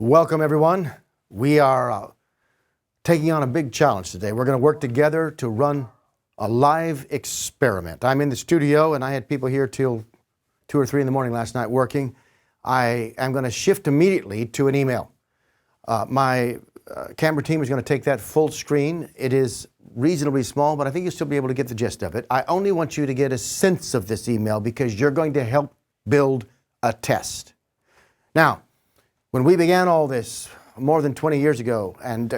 Welcome, everyone. We are taking on a big challenge today. We're going to work together to run a live experiment. I'm in the studio, and I had people here till 2 or 3 in the morning last night working. I am going to shift immediately to an email. My camera team is going to take that full screen. It is reasonably small, but I think you'll still be able to get the gist of it. I only want you to get a sense of this email because you're going to help build a test. Now, when we began all this more than 20 years ago, and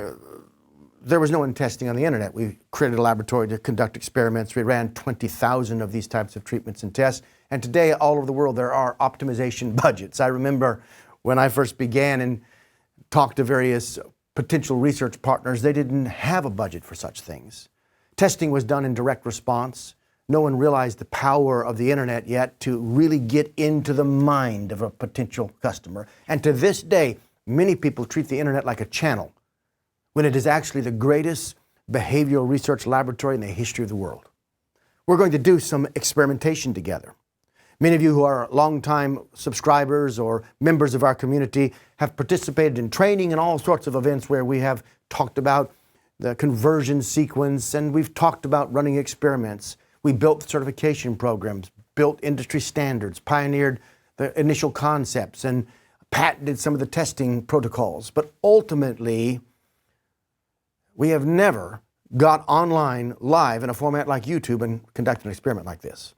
there was no one testing on the internet, we created a laboratory to conduct experiments. We ran 20,000 of these types of treatments and tests. And today, all over the world, there are optimization budgets. I remember when I first began and talked to various potential research partners, they didn't have a budget for such things. Testing was done in direct response. No one realized the power of the internet yet to really get into the mind of a potential customer. And to this day, many people treat the internet like a channel, when it is actually the greatest behavioral research laboratory in the history of the world. We're going to do some experimentation together. Many of you who are longtime subscribers or members of our community have participated in training and all sorts of events where we have talked about the conversion sequence, and we've talked about running experiments. We built certification programs, built industry standards, pioneered the initial concepts, and patented some of the testing protocols. But ultimately, we have never got online live in a format like YouTube and conducted an experiment like this.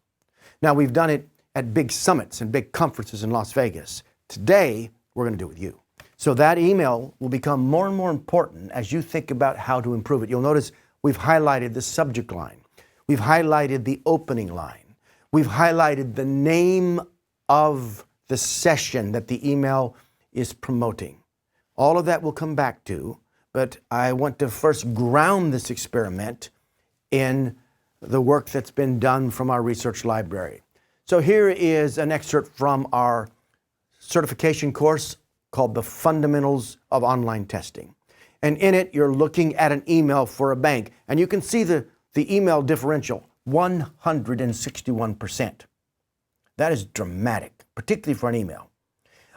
Now, we've done it at big summits and big conferences in Las Vegas. Today, we're going to do it with you. So that email will become more and more important as you think about how to improve it. You'll notice we've highlighted the subject line. We've highlighted the opening line. We've highlighted the name of the session that the email is promoting. All of that we'll come back to, but I want to first ground this experiment in the work that's been done from our research library. So here is an excerpt from our certification course called The Fundamentals of Online Testing. And in it, you're looking at an email for a bank, and you can see the email differential, 161%. That is dramatic, particularly for an email.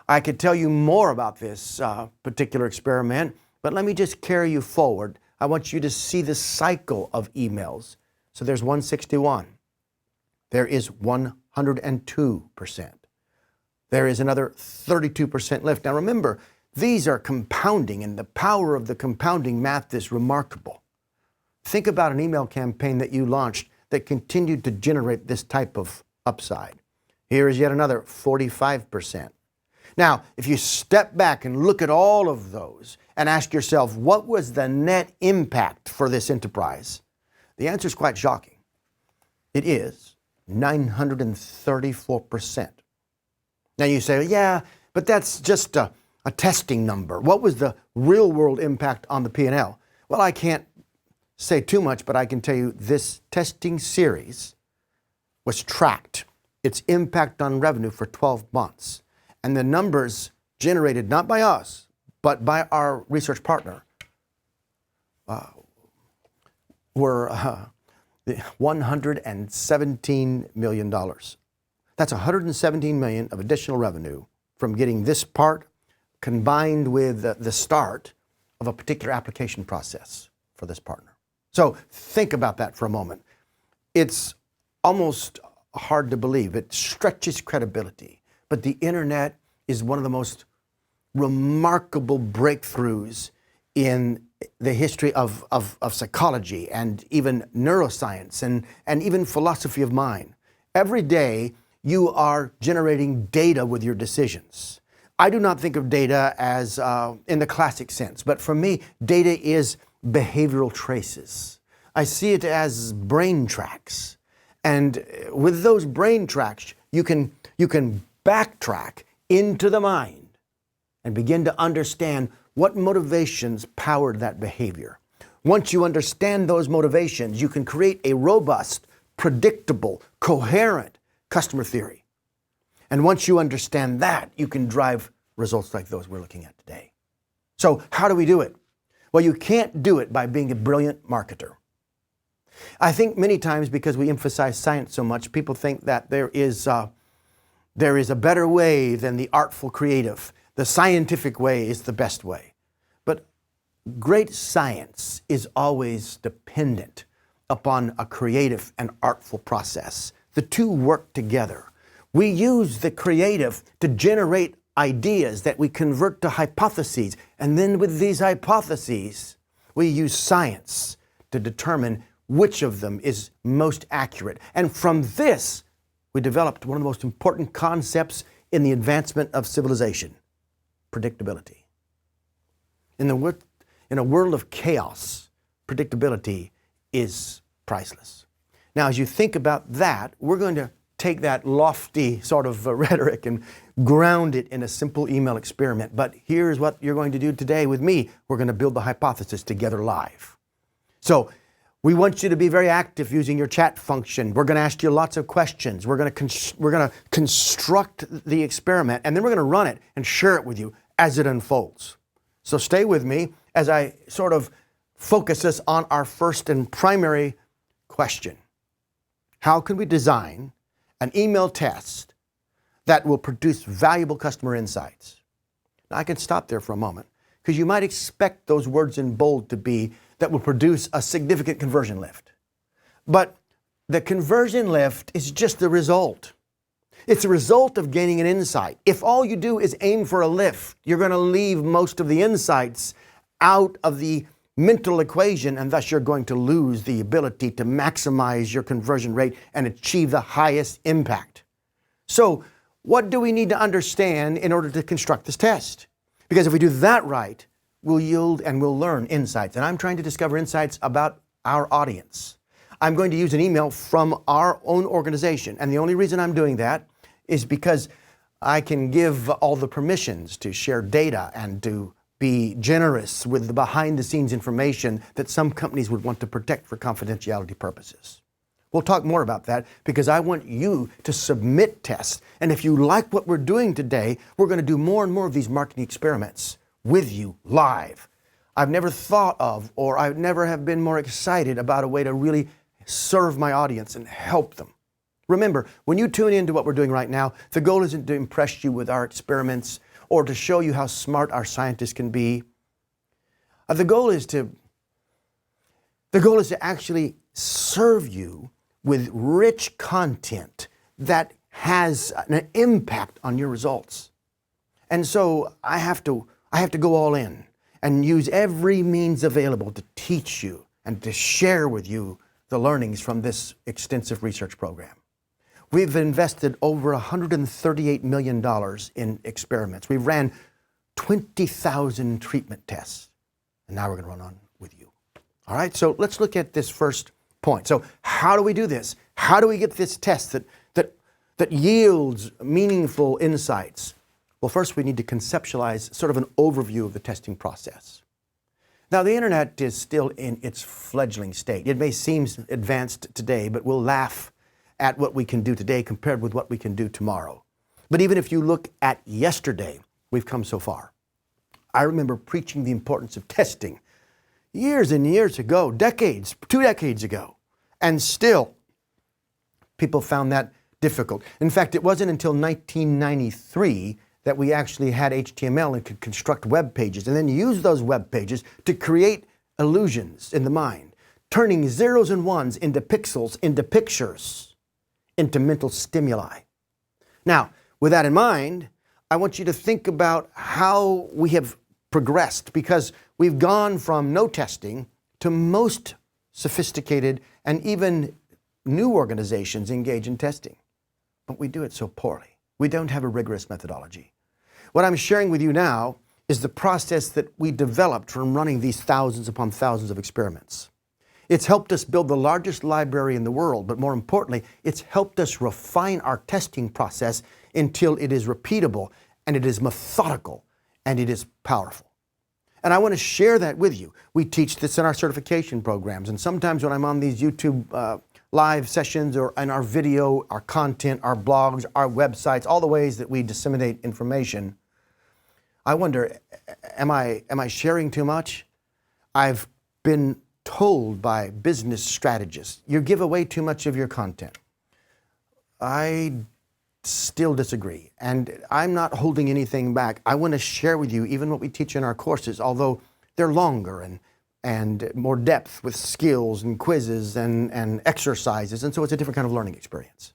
I could tell you more about this particular experiment, but let me just carry you forward. I want you to see the cycle of emails. So there's 161. There is 102%. There is another 32% lift. Now remember, these are compounding, and the power of the compounding math is remarkable. Think about an email campaign that you launched that continued to generate this type of upside. Here is yet another 45%. Now, if you step back and look at all of those and ask yourself, what was the net impact for this enterprise? The answer is quite shocking. It is 934%. Now you say, yeah, but that's just a testing number. What was the real world impact on the P&L? Well, I can't say too much, but I can tell you this testing series was tracked, its impact on revenue for 12 months. And the numbers generated not by us, but by our research partner were $117 million. That's $117 million of additional revenue from getting this part combined with the start of a particular application process for this partner. So think about that for a moment. It's almost hard to believe. It stretches credibility. But the internet is one of the most remarkable breakthroughs in the history of psychology and even neuroscience and even philosophy of mind. Every day, you are generating data with your decisions. I do not think of data as in the classic sense, but for me, data is behavioral traces. I see it as brain tracks. And with those brain tracks, you can backtrack into the mind and begin to understand what motivations powered that behavior. Once you understand those motivations, you can create a robust, predictable, coherent customer theory. And once you understand that, you can drive results like those we're looking at today. So how do we do it? Well, you can't do it by being a brilliant marketer. I think many times because we emphasize science so much, people think that there is a better way than the artful creative, The scientific way is the best way. But great science is always dependent upon a creative and artful process. The two work together. We use the creative to generate ideas that we convert to hypotheses. And then with these hypotheses, we use science to determine which of them is most accurate. And from this, we developed one of the most important concepts in the advancement of civilization: predictability. In a world of chaos, predictability is priceless. Now, as you think about that, we're going to take that lofty sort of rhetoric and ground it in a simple email experiment. But here's what you're going to do today with me. We're going to build the hypothesis together live. So we want you to be very active using your chat function. We're going to ask you lots of questions. We're going to construct the experiment, and then we're going to run it and share it with you as it unfolds. So stay with me as I sort of focus us on our first and primary question. How can we design an email test that will produce valuable customer insights? Now, I can stop there for a moment, because you might expect those words in bold to be that will produce a significant conversion lift. But the conversion lift is just the result. It's a result of gaining an insight. If all you do is aim for a lift, you're going to leave most of the insights out of the mental equation, and thus you're going to lose the ability to maximize your conversion rate and achieve the highest impact. So, what do we need to understand in order to construct this test? Because if we do that right, we'll yield and we'll learn insights. And I'm trying to discover insights about our audience. I'm going to use an email from our own organization. And the only reason I'm doing that is because I can give all the permissions to share data and to be generous with the behind-the-scenes information that some companies would want to protect for confidentiality purposes. We'll talk more about that, because I want you to submit tests. And if you like what we're doing today, we're going to do more and more of these marketing experiments with you live. I've never thought of, or I never have been more excited about a way to really serve my audience and help them. Remember, when you tune into what we're doing right now, the goal isn't to impress you with our experiments or to show you how smart our scientists can be. The goal is to actually serve you with rich content that has an impact on your results. And so I have to go all in and use every means available to teach you and to share with you the learnings from this extensive research program. We've invested over $138 million in experiments. We've ran 20,000 treatment tests. And now we're going to run on with you. All right, so let's look at this first point. So how do we do this? How do we get this test that yields meaningful insights? Well, first we need to conceptualize sort of an overview of the testing process. Now, the internet is still in its fledgling state. It may seem advanced today, but we'll laugh at what we can do today compared with what we can do tomorrow. But even if you look at yesterday, we've come so far. I remember preaching the importance of testing years and years ago, decades, 2 decades ago, and still people found that difficult. In fact, it wasn't until 1993 that we actually had HTML and could construct web pages and then use those web pages to create illusions in the mind, turning zeros and ones into pixels, into pictures, into mental stimuli. Now, with that in mind, I want you to think about how we have progressed, because we've gone from no testing to most sophisticated and even new organizations engage in testing. But we do it so poorly. We don't have a rigorous methodology. What I'm sharing with you now is the process that we developed from running these thousands upon thousands of experiments. It's helped us build the largest library in the world, but more importantly, it's helped us refine our testing process until it is repeatable and it is methodical and it is powerful. And I want to share that with you. We teach this in our certification programs, and sometimes when I'm on these YouTube live sessions or in our video, our content, our blogs, our websites, all the ways that we disseminate information, I wonder, am I sharing too much? I've been told by business strategists, you give away too much of your content. I still disagree. And I'm not holding anything back. I want to share with you even what we teach in our courses, although they're longer and more depth with skills and quizzes and exercises. And so it's a different kind of learning experience.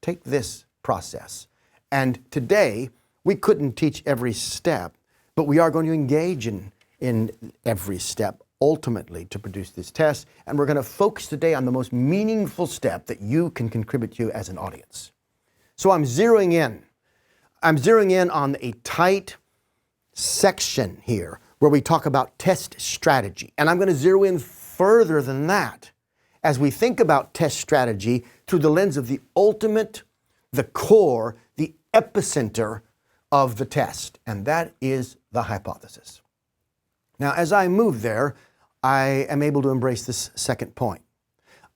Take this process. And today, we couldn't teach every step, but we are going to engage in every step ultimately to produce this test. And we're going to focus today on the most meaningful step that you can contribute to as an audience. So I'm zeroing in. I'm zeroing in on a tight section here where we talk about test strategy. And I'm going to zero in further than that as we think about test strategy through the lens of the ultimate, the core, the epicenter of the test, and that is the hypothesis. Now, as I move there, I am able to embrace this second point.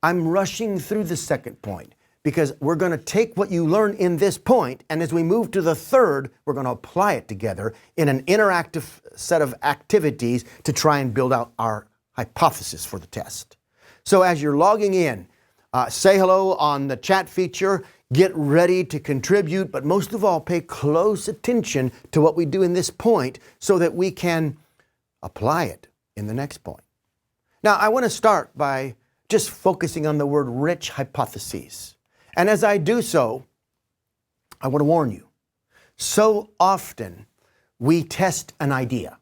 I'm rushing through the second point because we're going to take what you learn in this point, and as we move to the third, we're going to apply it together in an interactive set of activities to try and build out our hypothesis for the test. So as you're logging in, say hello on the chat feature, get ready to contribute, but most of all, pay close attention to what we do in this point so that we can apply it in the next point. Now, I want to start by just focusing on the word rich hypotheses. And as I do so, I want to warn you. So often, we test an idea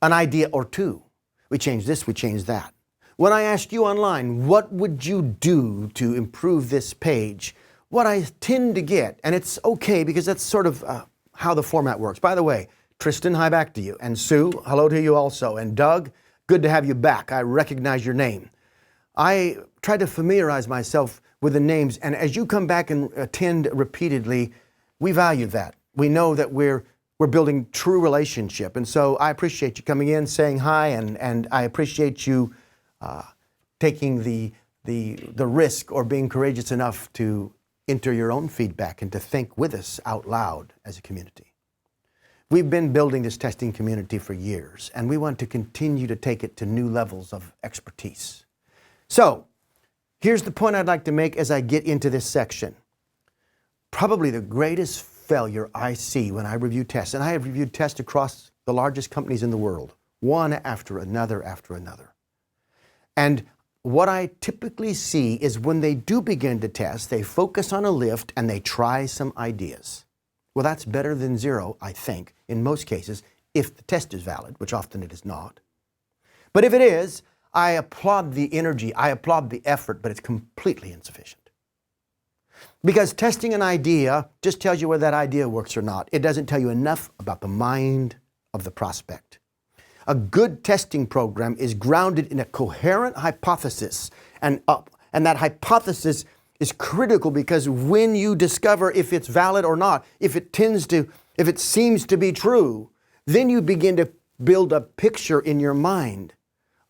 or two. We change this, we change that. When I ask you online, what would you do to improve this page? What I tend to get, and it's okay because that's sort of how the format works. By the way, Tristan, hi back to you. And Sue, hello to you also. And Doug, good to have you back. I recognize your name. I try to familiarize myself with the names, and as you come back and attend repeatedly, we value that. We know that we're building true relationship. And so I appreciate you coming in, saying hi, and I appreciate you taking the risk or being courageous enough to enter your own feedback and to think with us out loud as a community. We've been building this testing community for years, and we want to continue to take it to new levels of expertise. So, here's the point I'd like to make as I get into this section. Probably the greatest failure I see when I review tests, and I have reviewed tests across the largest companies in the world, one after another after another. And what I typically see is when they do begin to test, they focus on a lift and they try some ideas. Well, that's better than zero, I think, in most cases, if the test is valid, which often it is not. But if it is, I applaud the energy, I applaud the effort, but it's completely insufficient. Because testing an idea just tells you whether that idea works or not. It doesn't tell you enough about the mind of the prospect. A good testing program is grounded in a coherent hypothesis, and that hypothesis is critical because when you discover if it's valid or not, if it seems to be true, then you begin to build a picture in your mind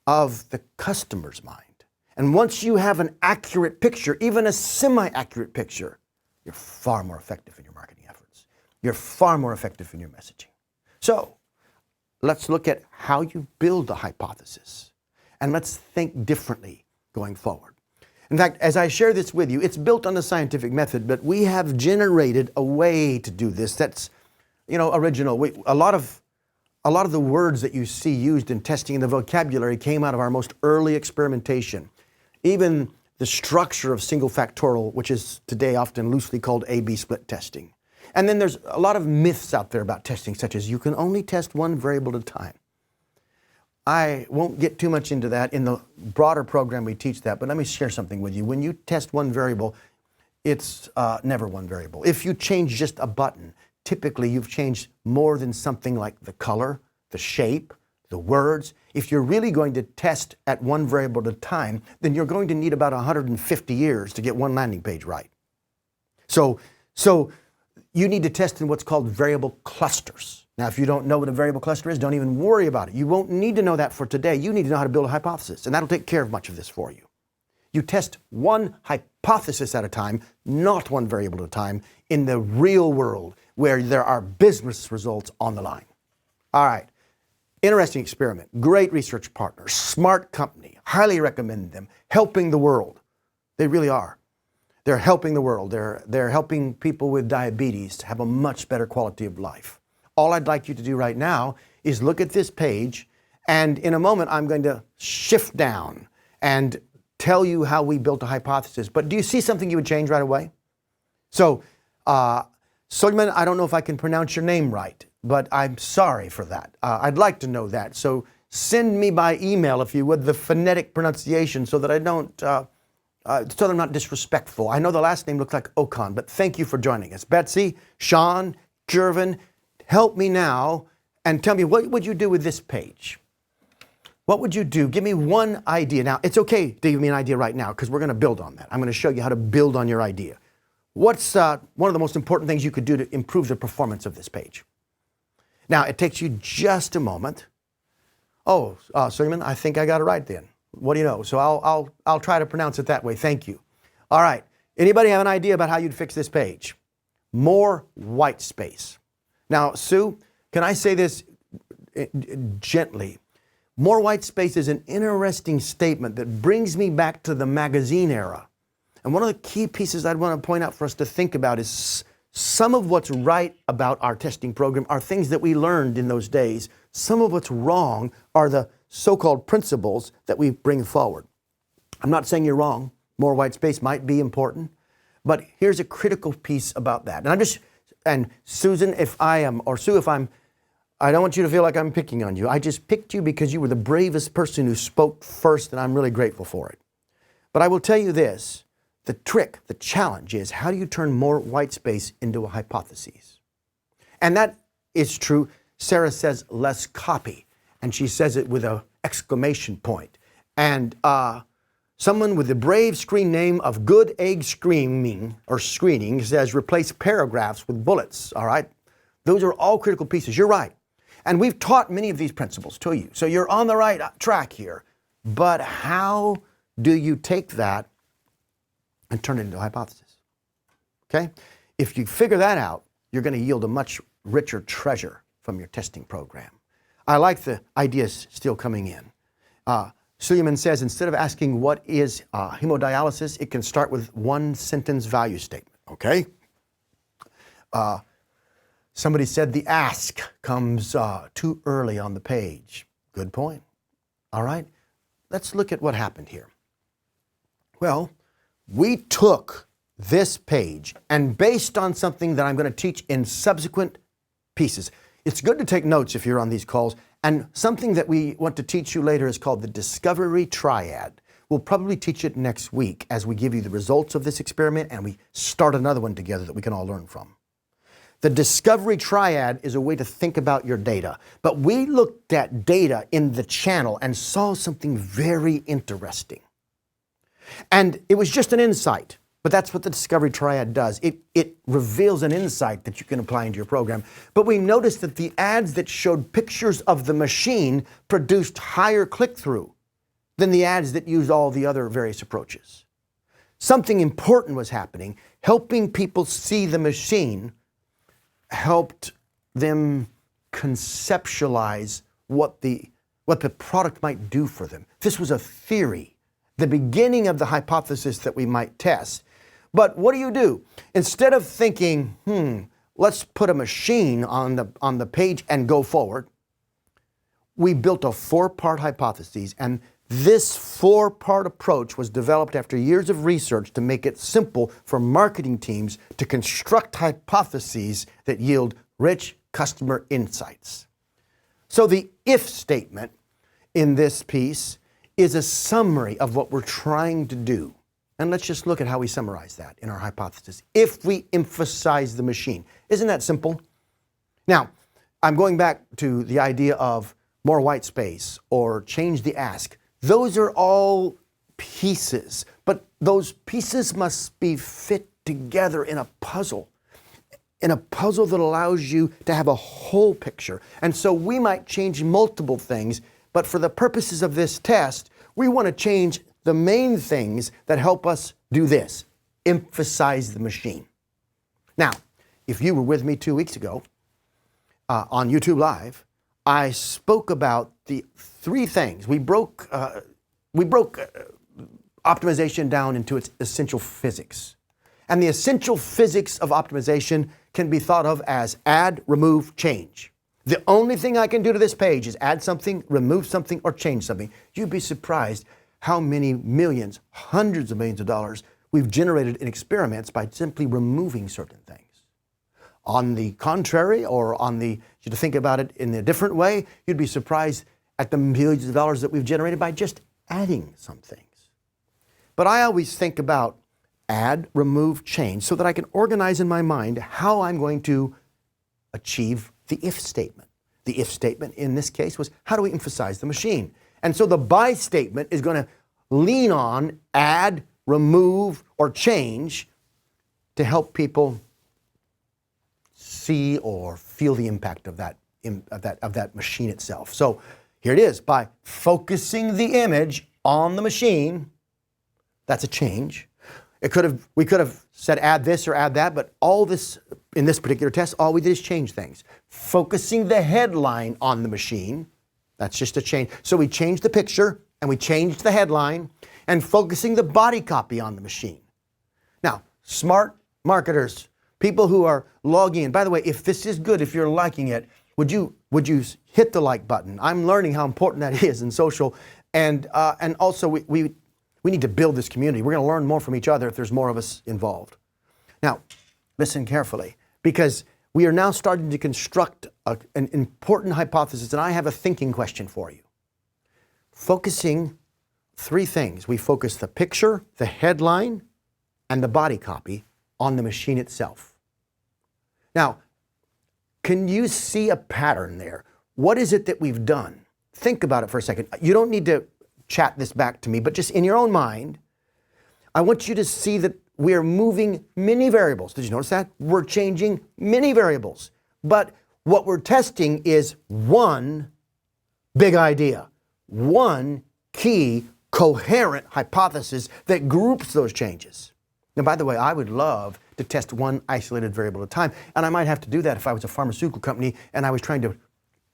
of the customer's mind. And once you have an accurate picture, even a semi-accurate picture, you're far more effective in your marketing efforts. You're far more effective in your messaging. So, let's look at how you build a hypothesis. And let's think differently going forward. In fact, as I share this with you, it's built on the scientific method, but we have generated a way to do this that's, original. A lot of the words that you see used in testing in the vocabulary came out of our most early experimentation. Even the structure of single factorial, which is today often loosely called A-B split testing. And then there's a lot of myths out there about testing, such as you can only test one variable at a time. I won't get too much into that. In the broader program, we teach that, but let me share something with you. When you test one variable, it's never one variable. If you change just a button, typically you've changed more than something like the color, the shape, the words. If you're really going to test at one variable at a time, then you're going to need about 150 years to get one landing page right. So you need to test in what's called variable clusters. Now, if you don't know what a variable cluster is, don't even worry about it. You won't need to know that for today. You need to know how to build a hypothesis, and that'll take care of much of this for you. You test one hypothesis at a time, not one variable at a time, in the real world where there are business results on the line. All right. Interesting experiment. Great research partner. Smart company. Highly recommend them. Helping the world. They really are. They're helping the world. They're helping people with diabetes to have a much better quality of life. All I'd like you to do right now is look at this page, and in a moment I'm going to shift down and tell you how we built a hypothesis. But do you see something you would change right away? So, Suleiman, I don't know if I can pronounce your name right, but I'm sorry for that. I'd like to know that. So send me by email, if you would, the phonetic pronunciation so that I don't, so that I'm not disrespectful. I know the last name looks like Okan, but thank you for joining us. Betsy, Sean, Jervin, help me now and tell me, what would you do with this page? What would you do? Give me one idea. Now, it's okay to give me an idea right now because we're going to build on that. I'm going to show you how to build on your idea. What's one of the most important things you could do to improve the performance of this page? Now, it takes you just a moment. Oh, Suleiman, I think I got it right then. What do you know? So I'll try to pronounce it that way. Thank you. All right. Anybody have an idea about how you'd fix this page? More white space. Now, Sue, can I say this gently? More white space is an interesting statement that brings me back to the magazine era. And one of the key pieces I'd want to point out for us to think about is some of what's right about our testing program are things that we learned in those days. Some of what's wrong are the so-called principles that we bring forward. I'm not saying you're wrong. More white space might be important. But here's a critical piece about that. And Susan, if I am, or Sue, if I'm, I don't want you to feel like I'm picking on you. I just picked you because you were the bravest person who spoke first, and I'm really grateful for it. But I will tell you this. The trick, the challenge is, how do you turn more white space into a hypothesis? And that is true. Sarah says less copy, and she says it with an exclamation point. And someone with the brave screen name of Good Egg Screening says replace paragraphs with bullets, all right? Those are all critical pieces. You're right. And we've taught many of these principles to you. So you're on the right track here. But how do you take that and turn it into a hypothesis? Okay? If you figure that out, you're going to yield a much richer treasure from your testing program. I like the ideas still coming in. Suleiman says, instead of asking what is hemodialysis, it can start with one sentence value statement. Okay? Somebody said the ask comes too early on the page. Good point. All right? Let's look at what happened here. Well, we took this page and based on something that I'm going to teach in subsequent pieces. It's good to take notes if you're on these calls. And something that we want to teach you later is called the Discovery Triad. We'll probably teach it next week as we give you the results of this experiment and we start another one together that we can all learn from. The Discovery Triad is a way to think about your data. But we looked at data in the channel and saw something very interesting. And it was just an insight, but that's what the Discovery Triad does. It reveals an insight that you can apply into your program. But we noticed that the ads that showed pictures of the machine produced higher click-through than the ads that used all the other various approaches. Something important was happening. Helping people see the machine helped them conceptualize what the product might do for them. This was a theory, the beginning of the hypothesis that we might test. But what do? Instead of thinking, let's put a machine on the page and go forward, we built a 4-part hypothesis, and this 4-part approach was developed after years of research to make it simple for marketing teams to construct hypotheses that yield rich customer insights. So the if statement in this piece is a summary of what we're trying to do. And let's just look at how we summarize that in our hypothesis. If we emphasize the machine. Isn't that simple? Now, I'm going back to the idea of more white space or change the ask. Those are all pieces, but those pieces must be fit together in a puzzle that allows you to have a whole picture. And so we might change multiple things, but for the purposes of this test, we want to change the main things that help us do this, emphasize the machine. Now, if you were with me 2 weeks ago on YouTube Live, I spoke about the 3 things. We broke optimization down into its essential physics. And the essential physics of optimization can be thought of as add, remove, change. The only thing I can do to this page is add something, remove something, or change something. You'd be surprised how many millions, hundreds of millions of dollars we've generated in experiments by simply removing certain things. On the contrary, or to think about it in a different way, you'd be surprised at the millions of dollars that we've generated by just adding some things. But I always think about add, remove, change so that I can organize in my mind how I'm going to achieve the if statement. The if statement in this case was, how do we emphasize the machine? And so the by statement is going to lean on add, remove, or change to help people see or feel the impact of that machine itself. So here it is. By focusing the image on the machine, that's a change. We could have said add this or add that, but all this, in this particular test, all we did is change things. Focusing the headline on the machine, that's just a change. So we changed the picture and we changed the headline, and focusing the body copy on the machine. Now, smart marketers, people who are logging in, by the way, if this is good, if you're liking it, would you hit the like button? I'm learning how important that is in social, and also we need to build this community. We're going to learn more from each other if there's more of us involved. Now, listen carefully, because we are now starting to construct an important hypothesis, and I have a thinking question for you. Focusing three things. We focus the picture, the headline, and the body copy on the machine itself. Now, can you see a pattern there? What is it that we've done? Think about it for a second. You don't need to chat this back to me, but just in your own mind, I want you to see that we are moving many variables. Did you notice that? We're changing many variables. But what we're testing is one big idea, one key coherent hypothesis that groups those changes. Now, by the way, I would love to test one isolated variable at a time, and I might have to do that if I was a pharmaceutical company and I was trying to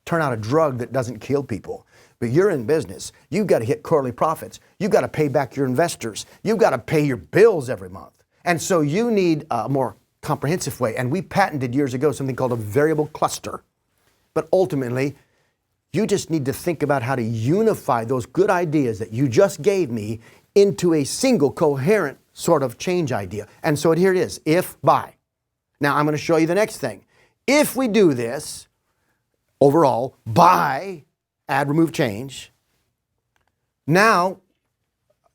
turn out a drug that doesn't kill people. But you're in business. You've got to hit quarterly profits. You've got to pay back your investors. You've got to pay your bills every month. And so you need a more comprehensive way. And we patented years ago something called a variable cluster. But ultimately, you just need to think about how to unify those good ideas that you just gave me into a single coherent sort of change idea. And so here it is, if, by. Now I'm going to show you the next thing. If we do this, overall, by, add, remove, change, now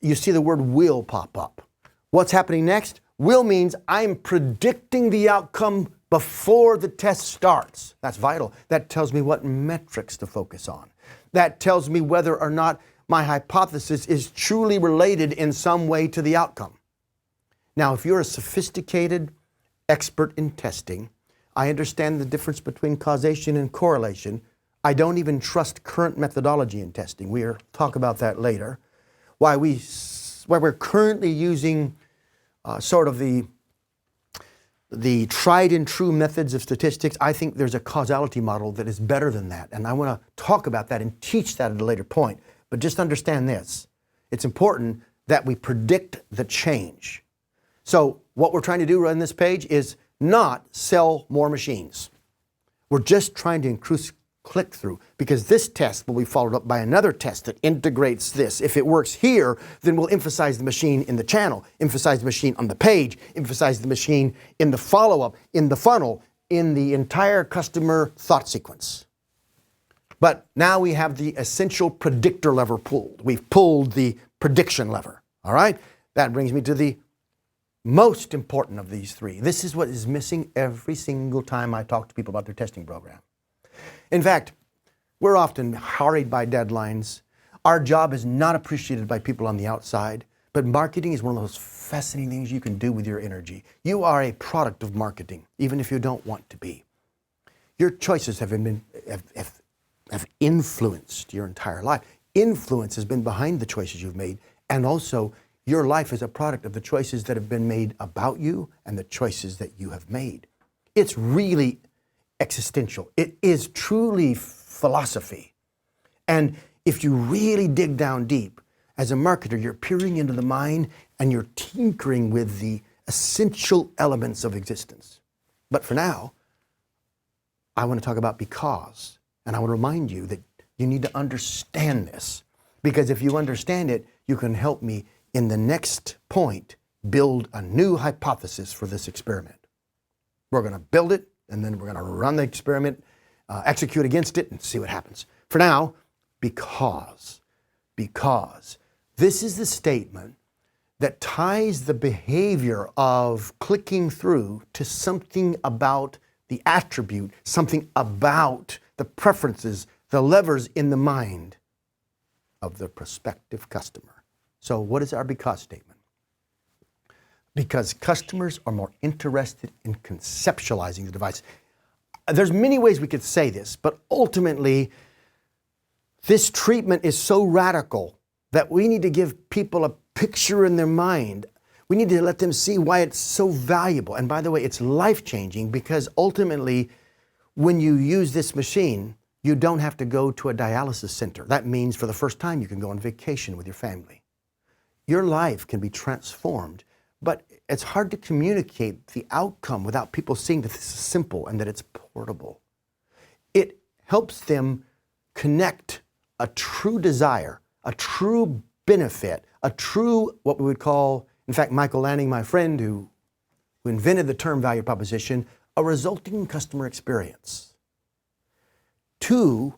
you see the word will pop up. What's happening next? Will means I'm predicting the outcome before the test starts. That's vital. That tells me what metrics to focus on. That tells me whether or not my hypothesis is truly related in some way to the outcome. Now, if you're a sophisticated expert in testing, I understand the difference between causation and correlation. I don't even trust current methodology in testing. We'll talk about that later. Why we're currently using sort of the tried and true methods of statistics, I think there's a causality model that is better than that. And I want to talk about that and teach that at a later point. But just understand this. It's important that we predict the change. So what we're trying to do on this page is not sell more machines. We're just trying to increase click-through, because this test will be followed up by another test that integrates this. If it works here, then we'll emphasize the machine in the channel, emphasize the machine on the page, emphasize the machine in the follow-up, in the funnel, in the entire customer thought sequence. But now we have the essential predictor lever pulled. We've pulled the prediction lever, all right? That brings me to the most important of these three. This is what is missing every single time I talk to people about their testing program. In fact, we're often hurried by deadlines. Our job is not appreciated by people on the outside, but marketing is one of those fascinating things you can do with your energy. You are a product of marketing, even if you don't want to be. Your choices have influenced your entire life. Influence has been behind the choices you've made, and also your life is a product of the choices that have been made about you and the choices that you have made. It's really existential. It is truly philosophy. And if you really dig down deep, as a marketer, you're peering into the mind and you're tinkering with the essential elements of existence. But for now, I want to talk about because. And I want to remind you that you need to understand this. Because if you understand it, you can help me in the next point build a new hypothesis for this experiment. We're going to build it, and then we're going to run the experiment, execute against it, and see what happens. For now, because. This is the statement that ties the behavior of clicking through to something about the attribute, something about the preferences, the levers in the mind of the prospective customer. So what is our because statement? Because customers are more interested in conceptualizing the device. There's many ways we could say this, but ultimately, this treatment is so radical that we need to give people a picture in their mind. We need to let them see why it's so valuable. And by the way, it's life-changing because ultimately, when you use this machine, you don't have to go to a dialysis center. That means for the first time, you can go on vacation with your family. Your life can be transformed, but it's hard to communicate the outcome without people seeing that this is simple and that it's portable. It helps them connect a true desire, a true benefit, a true, what we would call, in fact, Michael Lanning, my friend who invented the term value proposition, a resulting customer experience. To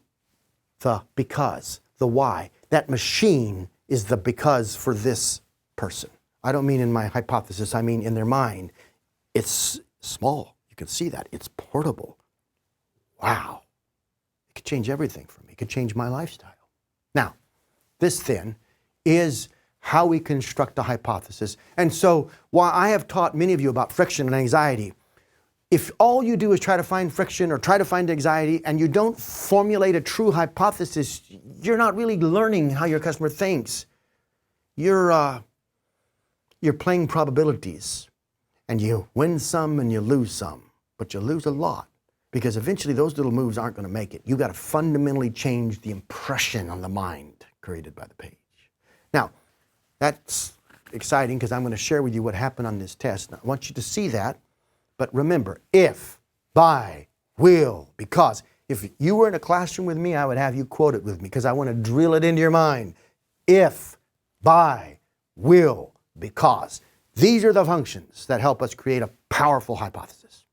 the because, the why. That machine is the because for this person. I don't mean in my hypothesis, I mean in their mind. It's small, you can see that. It's portable. Wow. It could change everything for me. It could change my lifestyle. Now, this then is how we construct a hypothesis. And so, while I have taught many of you about friction and anxiety, if all you do is try to find friction or try to find anxiety and you don't formulate a true hypothesis, you're not really learning how your customer thinks. You're playing probabilities, and you win some and you lose some, but you lose a lot because eventually those little moves aren't going to make it. You've got to fundamentally change the impression on the mind created by the page. Now, that's exciting because I'm going to share with you what happened on this test. I want you to see that, but remember, if, by, will, because. If you were in a classroom with me, I would have you quote it with me because I want to drill it into your mind. If, by, will, because. These are the functions that help us create a powerful hypothesis.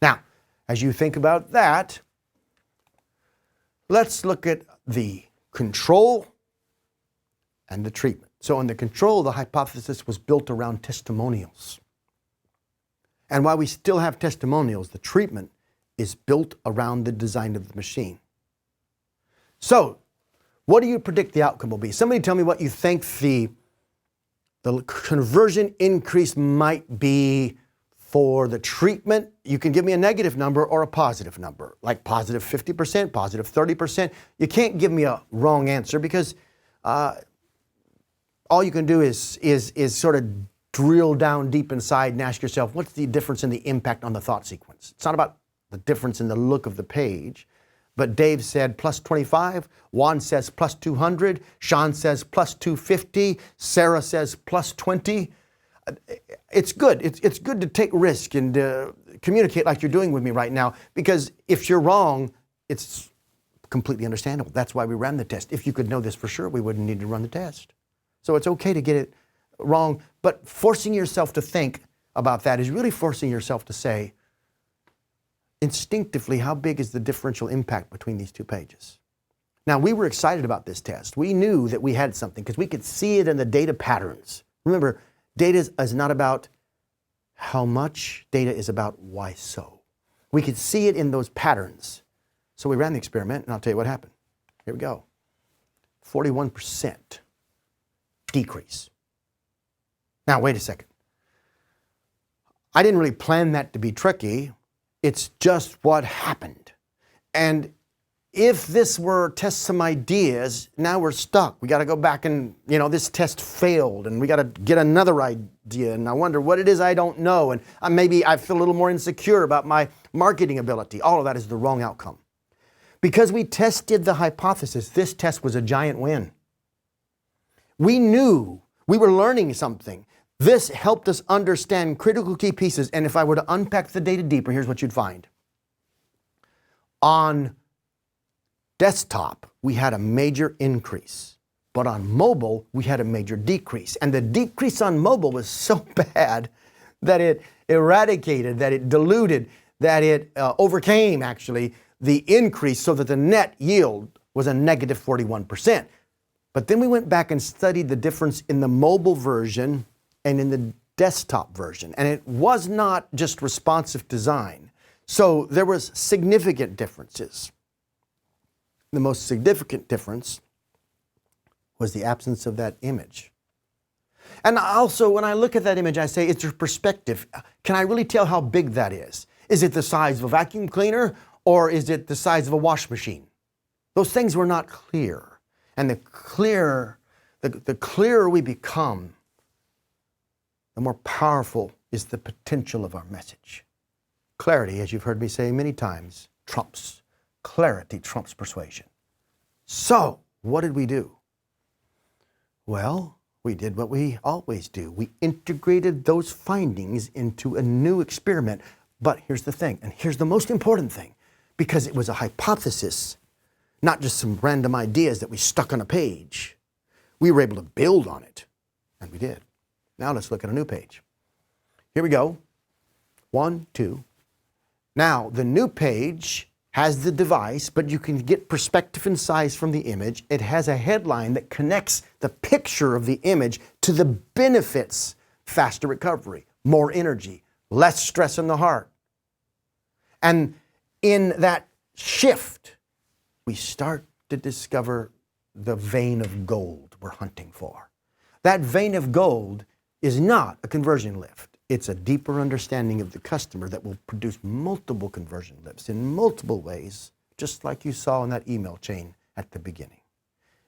Now, as you think about that, let's look at the control and the treatment. So in the control, the hypothesis was built around testimonials. And while we still have testimonials, the treatment is built around the design of the machine. So, what do you predict the outcome will be? Somebody tell me what you think the conversion increase might be for the treatment. You can give me a negative number or a positive number, like positive 50%, positive 30%. You can't give me a wrong answer because all you can do is sort of drill down deep inside and ask yourself, what's the difference in the impact on the thought sequence? It's not about the difference in the look of the page, but Dave said plus 25, Juan says plus 200, Sean says plus 250, Sarah says plus 20. It's good. It's good to take risk and communicate like you're doing with me right now, because if you're wrong, it's completely understandable. That's why we ran the test. If you could know this for sure, we wouldn't need to run the test. So it's okay to get it wrong, but forcing yourself to think about that is really forcing yourself to say, instinctively, how big is the differential impact between these two pages? Now, we were excited about this test. We knew that we had something because we could see it in the data patterns. Remember, data is not about how much, data is about why so. We could see it in those patterns. So we ran the experiment, and I'll tell you what happened. Here we go. 41% decrease. Now, wait a second. I didn't really plan that to be tricky. It's just what happened. And if this were test some ideas, now we're stuck. We got to go back and, this test failed, and we got to get another idea. And I wonder what it is I don't know. And maybe I feel a little more insecure about my marketing ability. All of that is the wrong outcome. Because we tested the hypothesis, this test was a giant win. We knew we were learning something. This helped us understand critical key pieces. And if I were to unpack the data deeper, here's what you'd find. On desktop, we had a major increase. But on mobile, we had a major decrease. And the decrease on mobile was so bad that it eradicated, that it diluted, that it overcame, actually, the increase so that the net yield was a negative 41%. But then we went back and studied the difference in the mobile version and in the desktop version. And it was not just responsive design. So there was significant differences. The most significant difference was the absence of that image. And also, when I look at that image, I say, it's your perspective. Can I really tell how big that is? Is it the size of a vacuum cleaner, or is it the size of a wash machine? Those things were not clear. And the clearer we become, the more powerful is the potential of our message. Clarity, as you've heard me say many times, trumps. Clarity trumps persuasion. So, what did we do? Well, we did what we always do. We integrated those findings into a new experiment. But here's the thing, and here's the most important thing, because it was a hypothesis, not just some random ideas that we stuck on a page. We were able to build on it, and we did. Now let's look at a new page. Here we go. 1, 2. Now, the new page has the device, but you can get perspective and size from the image. It has a headline that connects the picture of the image to the benefits: faster recovery, more energy, less stress in the heart. And in that shift, we start to discover the vein of gold we're hunting for. That vein of gold is not a conversion lift. It's a deeper understanding of the customer that will produce multiple conversion lifts in multiple ways, just like you saw in that email chain at the beginning.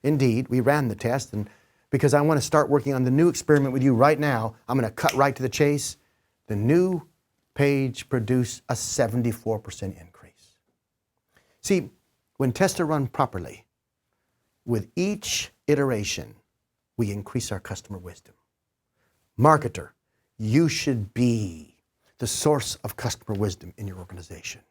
Indeed, we ran the test, and because I want to start working on the new experiment with you right now, I'm going to cut right to the chase. The new page produced a 74% increase. See, when tests are run properly, with each iteration, we increase our customer wisdom. Marketer, you should be the source of customer wisdom in your organization.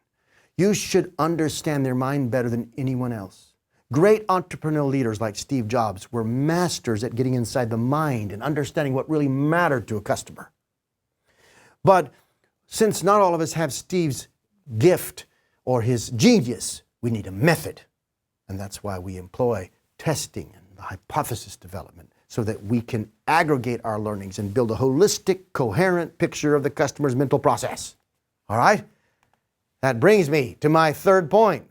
You should understand their mind better than anyone else. Great entrepreneurial leaders like Steve Jobs were masters at getting inside the mind and understanding what really mattered to a customer. But since not all of us have Steve's gift or his genius, we need a method. And that's why we employ testing and the hypothesis development, so that we can aggregate our learnings and build a holistic, coherent picture of the customer's mental process. All right? That brings me to my third point.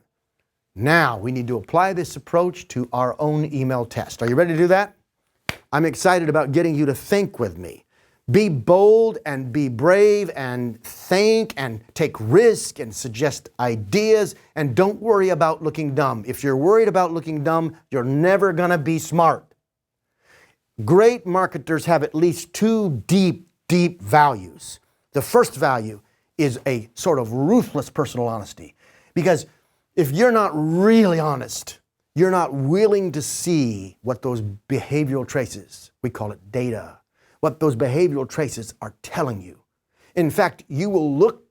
Now we need to apply this approach to our own email test. Are you ready to do that? I'm excited about getting you to think with me. Be bold and be brave and think and take risk and suggest ideas, and don't worry about looking dumb. If you're worried about looking dumb, you're never going to be smart. Great marketers have at least two deep values. The first value is a sort of ruthless personal honesty. Because if you're not really honest, you're not willing to see what those behavioral traces, we call it data, what those behavioral traces are telling you. In fact, you will look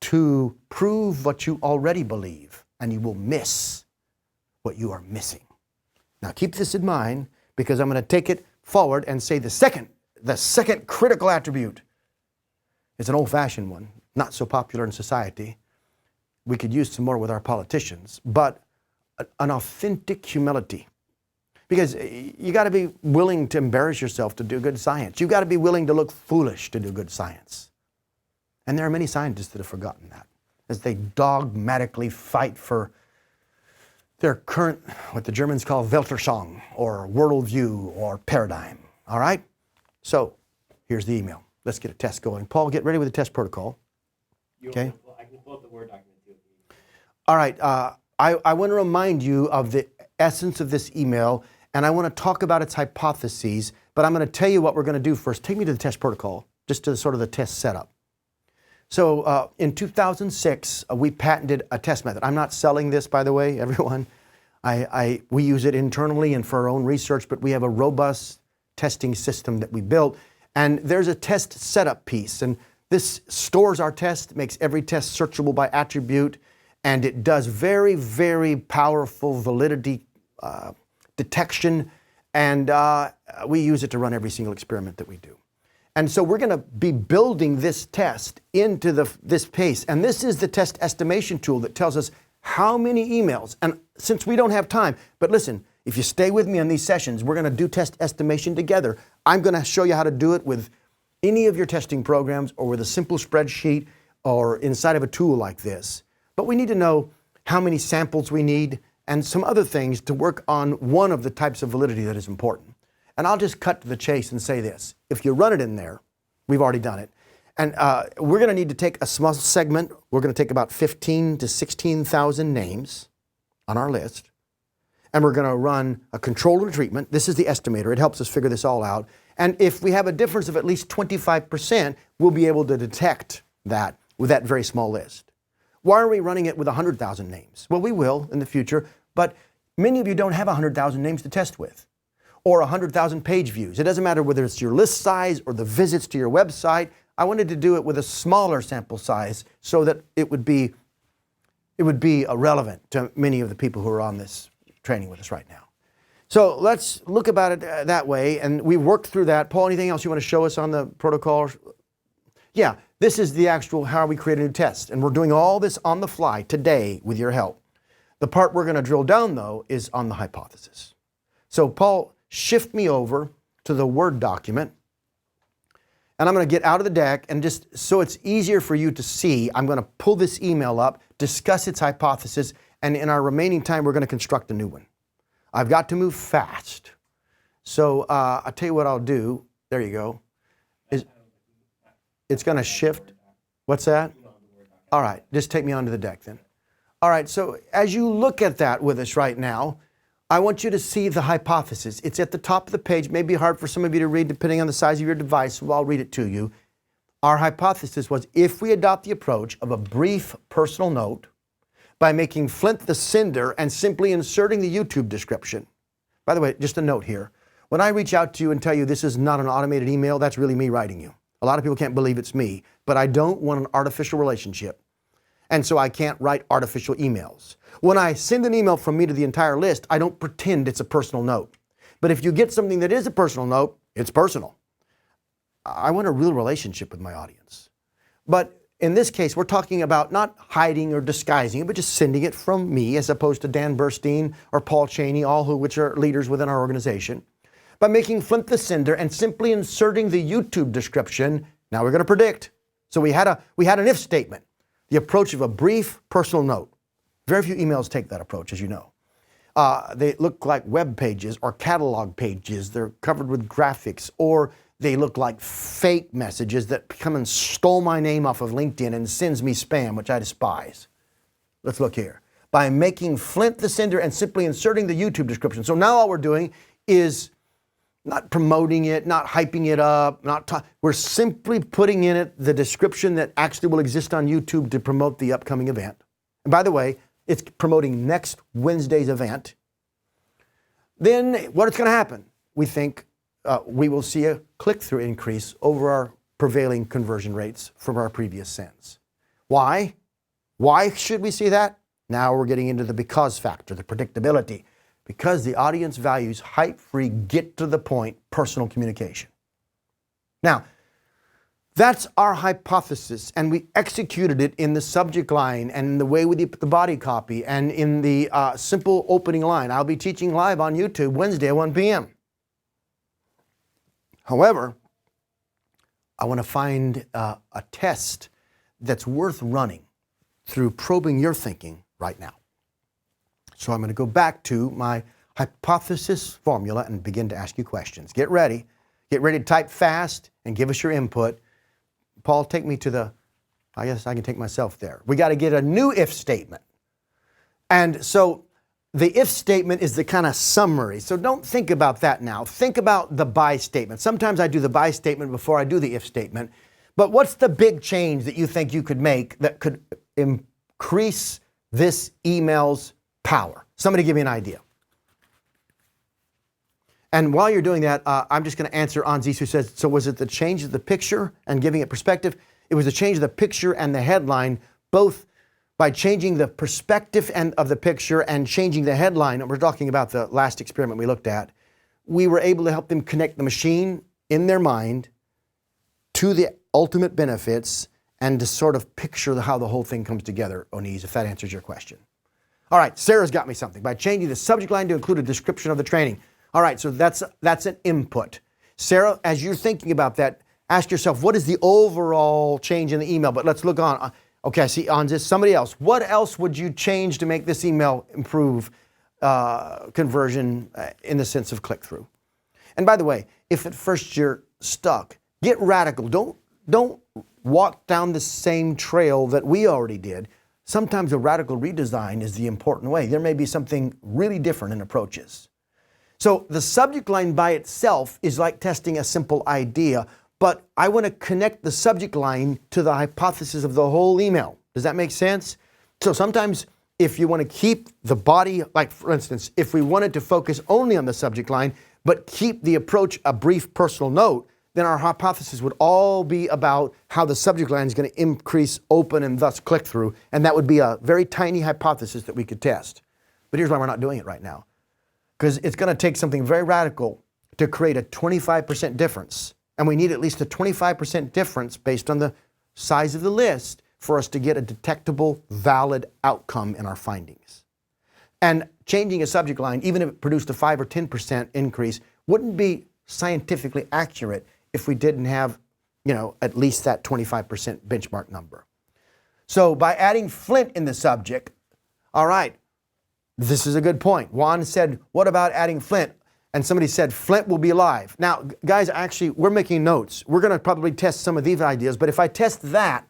to prove what you already believe, and you will miss what you are missing. Now keep this in mind, because I'm going to take it forward and say the second critical attribute is an old-fashioned one, not so popular in society. We could use some more with our politicians, but an authentic humility. Because you got to be willing to embarrass yourself to do good science. You got to be willing to look foolish to do good science. And there are many scientists that have forgotten that, as they dogmatically fight for their current, what the Germans call Weltanschauung, or worldview, or paradigm. All right? So, here's the email. Let's get a test going. Paul, get ready with the test protocol. Okay? I can pull up the Word document too. All right. I want to remind you of the essence of this email, and I want to talk about its hypotheses, but I'm going to tell you what we're going to do first. Take me to the test protocol, just to sort of the test setup. So in 2006, we patented a test method. I'm not selling this, by the way, everyone. We use it internally and for our own research, but we have a robust testing system that we built, And there's a test setup piece. And this stores our test, makes every test searchable by attribute, and it does very, very powerful validity detection. And we use it to run every single experiment that we do. And so we're going to be building this test into this pace. And this is the test estimation tool that tells us how many emails. And since we don't have time, but listen, if you stay with me on these sessions, we're going to do test estimation together. I'm going to show you how to do it with any of your testing programs or with a simple spreadsheet or inside of a tool like this. But we need to know how many samples we need and some other things to work on one of the types of validity that is important. And I'll just cut to the chase and say this. If you run it in there, we've already done it. And we're going to need to take a small segment. We're going to take about 15 to 16,000 names on our list. And we're going to run a control and treatment. This is the estimator. It helps us figure this all out. And if we have a difference of at least 25%, we'll be able to detect that with that very small list. Why are we running it with 100,000 names? Well, we will in the future, but many of you don't have 100,000 names to test with, or 100,000 page views. It doesn't matter whether it's your list size or the visits to your website. I wanted to do it with a smaller sample size so that it would be relevant to many of the people who are on this training with us right now. So let's look about it that way, and we worked through that. Paul, anything else you want to show us on the protocol? Yeah, this is the actual how we create a new test, and we're doing all this on the fly today with your help. The part we're going to drill down, though, is on the hypothesis. So Paul, shift me over to the Word document, and I'm going to get out of the deck, and just so it's easier for you to see, I'm going to pull this email up, discuss its hypothesis, and in our remaining time, we're going to construct a new one. I've got to move fast. So I'll tell you what I'll do. There you go. It's going to shift. What's that? All right, just take me onto the deck then. All right, so as you look at that with us right now, I want you to see the hypothesis. It's at the top of the page. It may be hard for some of you to read depending on the size of your device, so I'll read it to you. Our hypothesis was if we adopt the approach of a brief personal note by making Flint the sender and simply inserting the YouTube description. By the way, just a note here. When I reach out to you and tell you this is not an automated email, that's really me writing you. A lot of people can't believe it's me, but I don't want an artificial relationship. And so I can't write artificial emails. When I send an email from me to the entire list, I don't pretend it's a personal note. But if you get something that is a personal note, it's personal. I want a real relationship with my audience. But in this case, we're talking about not hiding or disguising it, but just sending it from me as opposed to Dan Burstein or Paul Cheney, all which are leaders within our organization. By making Flint the sender and simply inserting the YouTube description, now we're going to predict. So we had an if statement, the approach of a brief personal note. Very few emails take that approach, as you know. They look like web pages or catalog pages. They're covered with graphics, or they look like fake messages that come and stole my name off of LinkedIn and sends me spam, which I despise. Let's look here. By making Flint the sender and simply inserting the YouTube description. So now all we're doing is not promoting it, not hyping it up, we're simply putting in it the description that actually will exist on YouTube to promote the upcoming event. And by the way, it's promoting next Wednesday's event. Then what's going to happen? We think we will see a click-through increase over our prevailing conversion rates from our previous sends. Why? Why should we see that? Now we're getting into the because factor, the predictability. Because the audience values hype-free, get-to-the-point personal communication. Now, that's our hypothesis, and we executed it in the subject line and in the way we put the body copy and in the simple opening line. I'll be teaching live on YouTube Wednesday at 1 p.m. However, I want to find a test that's worth running through probing your thinking right now. So I'm going to go back to my hypothesis formula and begin to ask you questions. Get ready. Get ready to type fast and give us your input. Paul, take me to I guess I can take myself there. We got to get a new if statement. And so the if statement is the kind of summary. So don't think about that now. Think about the by statement. Sometimes I do the by statement before I do the if statement. But what's the big change that you think you could make that could increase this email's power? Somebody give me an idea. And while you're doing that, I'm just going to answer Anzis, who says, so was it the change of the picture and giving it perspective? It was the change of the picture and the headline, both by changing the perspective of the picture and changing the headline. We're talking about the last experiment we looked at. We were able to help them connect the machine in their mind to the ultimate benefits and to sort of picture how the whole thing comes together, Oniz, if that answers your question. All right, Sarah's got me something. By changing the subject line to include a description of the training. All right, so that's an input. Sarah, as you're thinking about that, ask yourself, what is the overall change in the email? But let's look on. Okay, I see on this. Somebody else. What else would you change to make this email improve conversion in the sense of click-through? And by the way, if at first you're stuck, get radical. Don't walk down the same trail that we already did. Sometimes a radical redesign is the important way. There may be something really different in approaches. So the subject line by itself is like testing a simple idea, but I want to connect the subject line to the hypothesis of the whole email. Does that make sense? So sometimes if you want to keep the body, like for instance, if we wanted to focus only on the subject line, but keep the approach a brief personal note, then our hypothesis would all be about how the subject line is going to increase open and thus click-through, and that would be a very tiny hypothesis that we could test. But here's why we're not doing it right now. Because it's going to take something very radical to create a 25% difference. And we need at least a 25% difference based on the size of the list for us to get a detectable, valid outcome in our findings. And changing a subject line, even if it produced a 5 or 10% increase, wouldn't be scientifically accurate if we didn't have, at least that 25% benchmark number. So by adding Flint in the subject, all right, this is a good point. Juan said, what about adding Flint? And somebody said, Flint will be alive. Now, guys, actually, we're making notes. We're going to probably test some of these ideas, but if I test that,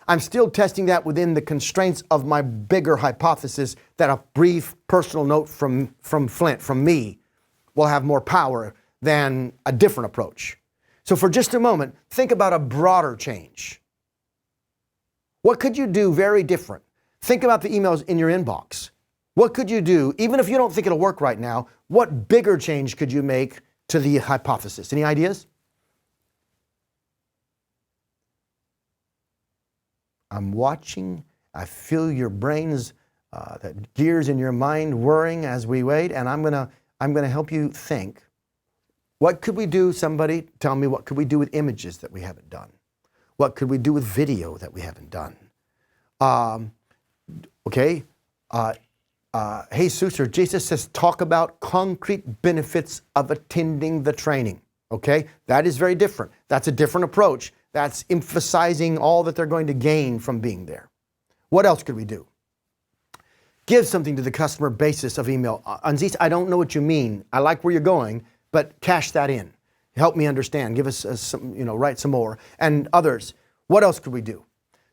I'm still testing that within the constraints of my bigger hypothesis that a brief personal note from Flint, from me, will have more power than a different approach. So for just a moment, think about a broader change. What could you do very different? Think about the emails in your inbox. What could you do, even if you don't think it'll work right now, what bigger change could you make to the hypothesis? Any ideas? I'm watching. I feel your brains, the gears in your mind whirring as we wait, and I'm gonna help you think. What could we do? Somebody tell me, what could we do with images that we haven't done? What could we do with video that we haven't done? Jesus or Jesus says, talk about concrete benefits of attending the training. Okay, that is very different. That's a different approach. That's emphasizing all that they're going to gain from being there. What else could we do? Give something to the customer basis of email. Anzis, I don't know what you mean. I like where you're going, but cash that in. Help me understand. Give us some, write some more. And others, what else could we do?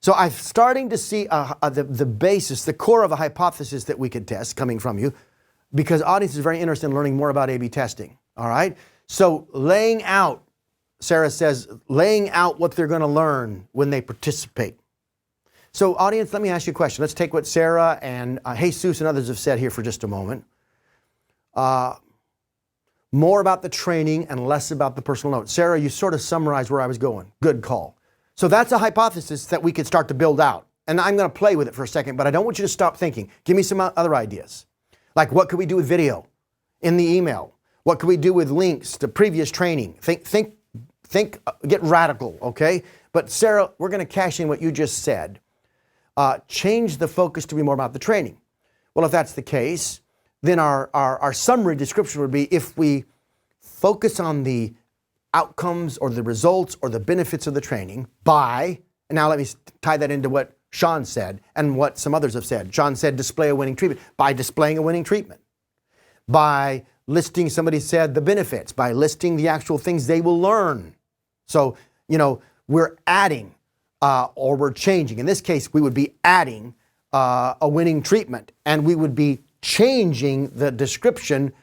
So I'm starting to see the basis, the core of a hypothesis that we could test coming from you, because audience is very interested in learning more about A/B testing. All right. So laying out, Sarah says, laying out what they're going to learn when they participate. So audience, let me ask you a question. Let's take what Sarah and Jesus and others have said here for just a moment. More about the training and less about the personal note. Sarah, you sort of summarized where I was going. Good call. So that's a hypothesis that we could start to build out. And I'm going to play with it for a second, but I don't want you to stop thinking. Give me some other ideas. Like, what could we do with video in the email? What could we do with links to previous training? Think, get radical, okay? But Sarah, we're going to cash in what you just said. Change the focus to be more about the training. Well, if that's the case, then our summary description would be, if we focus on the outcomes or the results or the benefits of the training by, and now let me tie that into what Sean said and what some others have said. Sean said display a winning treatment. By displaying a winning treatment. By listing, somebody said, the benefits. By listing the actual things they will learn. So, we're adding or we're changing. In this case, we would be adding a winning treatment, and we would be changing the description,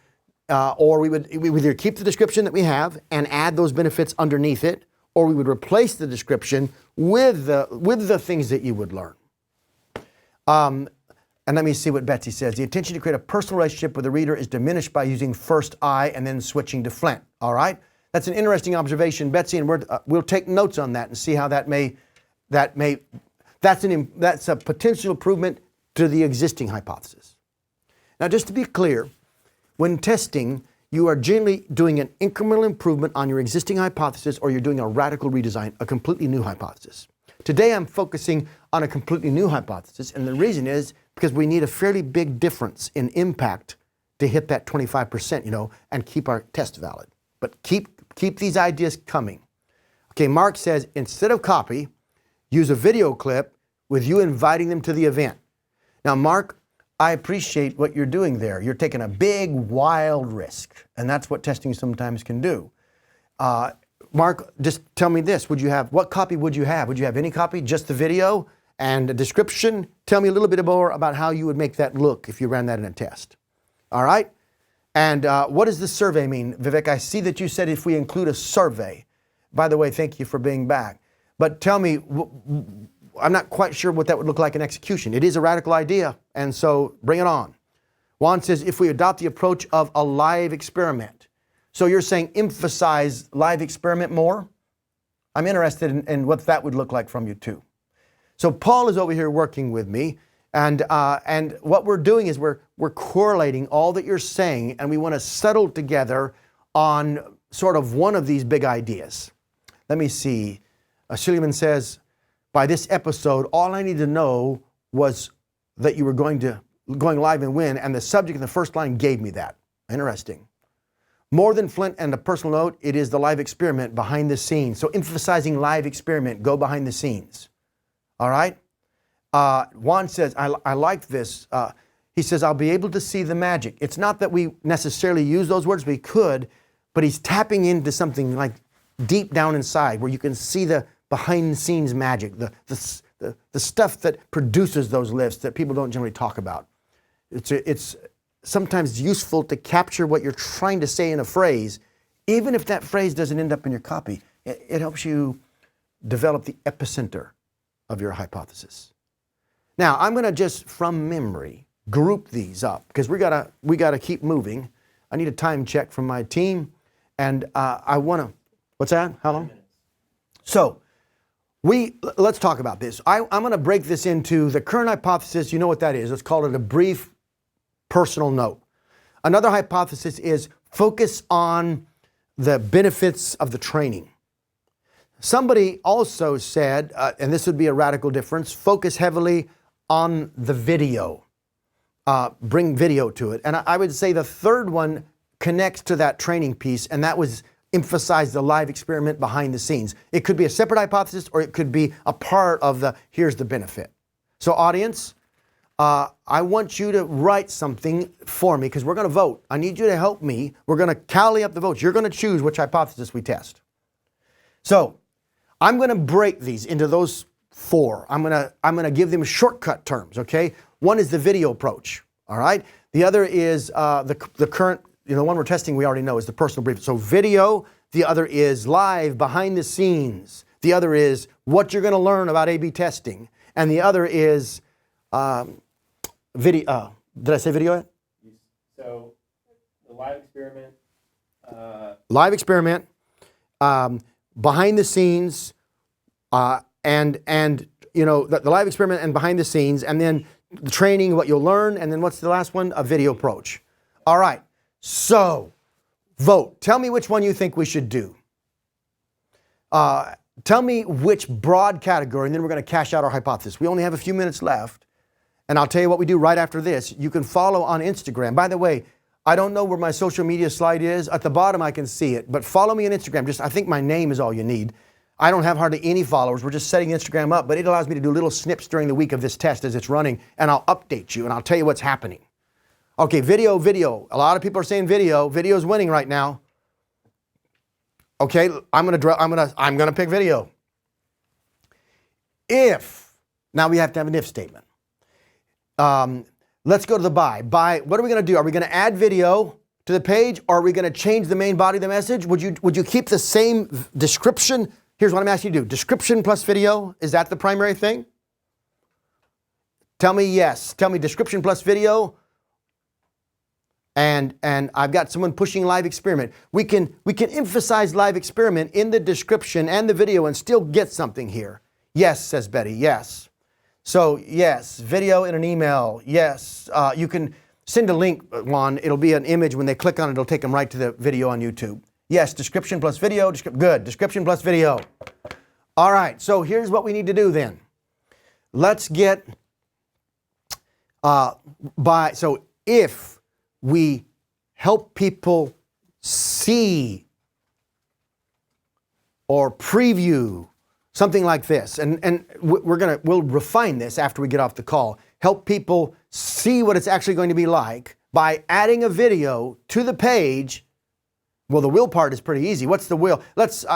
or we would either keep the description that we have and add those benefits underneath it, or we would replace the description with the things that you would learn. And let me see what Betsy says. The intention to create a personal relationship with the reader is diminished by using first I and then switching to Flint. All right? That's an interesting observation, Betsy, and we'll take notes on that and see how that's a potential improvement to the existing hypothesis. Now, just to be clear, when testing, you are generally doing an incremental improvement on your existing hypothesis, or you're doing a radical redesign, a completely new hypothesis. Today, I'm focusing on a completely new hypothesis, and the reason is because we need a fairly big difference in impact to hit that 25%, and keep our test valid. But keep these ideas coming. Okay, Mark says, instead of copy, use a video clip with you inviting them to the event. Now, Mark, I appreciate what you're doing there. You're taking a big, wild risk, and that's what testing sometimes can do. Mark, just tell me this. What copy would you have? Would you have any copy, just the video and a description? Tell me a little bit more about how you would make that look if you ran that in a test. All right? And what does the survey mean? Vivek, I see that you said if we include a survey. By the way, thank you for being back. But tell me, I'm not quite sure what that would look like in execution. It is a radical idea, and so bring it on. Juan says, if we adopt the approach of a live experiment. So you're saying emphasize live experiment more? I'm interested in what that would look like from you too. So Paul is over here working with me, and what we're doing is we're correlating all that you're saying, and we want to settle together on sort of one of these big ideas. Let me see. Shiliman says, by this episode, all I need to know was that you were going live and win, and the subject in the first line gave me that. Interesting. More than Flint and a personal note, it is the live experiment behind the scenes. So emphasizing live experiment, go behind the scenes. All right? Juan says, I like this. He says, I'll be able to see the magic. It's not that we necessarily use those words, we could, but he's tapping into something like deep down inside where you can see the behind the scenes magic, the stuff that produces those lifts that people don't generally talk about. It's sometimes useful to capture what you're trying to say in a phrase, even if that phrase doesn't end up in your copy. It helps you develop the epicenter of your hypothesis. Now, I'm going to just, from memory, group these up because we gotta keep moving. I need a time check from my team, and I want to. What's that? How long? So, let's talk about this. I'm going to break this into the current hypothesis. You know what that is. Let's call it a brief personal note. Another hypothesis is focus on the benefits of the training. Somebody also said, and this would be a radical difference, focus heavily on the video. Bring video to it. And I would say the third one connects to that training piece, and that was emphasize the live experiment behind the scenes. It could be a separate hypothesis, or it could be a part of here's the benefit. So audience, I want you to write something for me because we're going to vote. I need you to help me. We're going to tally up the votes. You're going to choose which hypothesis we test. So I'm going to break these into those four. I'm going to give them shortcut terms, okay? One is the video approach, all right? The other is the current, the one we're testing we already know is the personal brief. So video, the other is live, behind the scenes. The other is what you're going to learn about A/B testing. And the other is video. Did I say video yet? So the live experiment. Live experiment, behind the scenes, and the live experiment and behind the scenes, and then the training, what you'll learn, and then what's the last one? A video approach. All right. So, vote. Tell me which one you think we should do. Tell me which broad category, and then we're going to cash out our hypothesis. We only have a few minutes left, and I'll tell you what we do right after this. You can follow on Instagram. By the way, I don't know where my social media slide is. At the bottom, I can see it, but follow me on Instagram. I think my name is all you need. I don't have hardly any followers. We're just setting Instagram up, but it allows me to do little snips during the week of this test as it's running, and I'll update you, and I'll tell you what's happening. Okay, video. A lot of people are saying video. Video's winning right now. Okay, I'm gonna pick video. Now we have to have an if statement. Let's go to the buy. Buy. What are we gonna do? Are we gonna add video to the page, or are we gonna change the main body of the message? Would you keep the same description? Here's what I'm asking you to do. Description plus video. Is that the primary thing? Tell me yes. Tell me description plus video. And I've got someone pushing live experiment. We can emphasize live experiment in the description and the video and still get something here. Yes, says Betty, yes. So yes, video in an email, yes. You can send a link, Juan. It'll be an image. When they click on it, it'll take them right to the video on YouTube. Yes, description plus video, good. Description plus video. All right, so here's what we need to do then. Let's get, so if we help people see or preview something like this, and we'll refine this after we get off the call. Help people see what it's actually going to be like by adding a video to the page. Well, the will part is pretty easy. What's the will?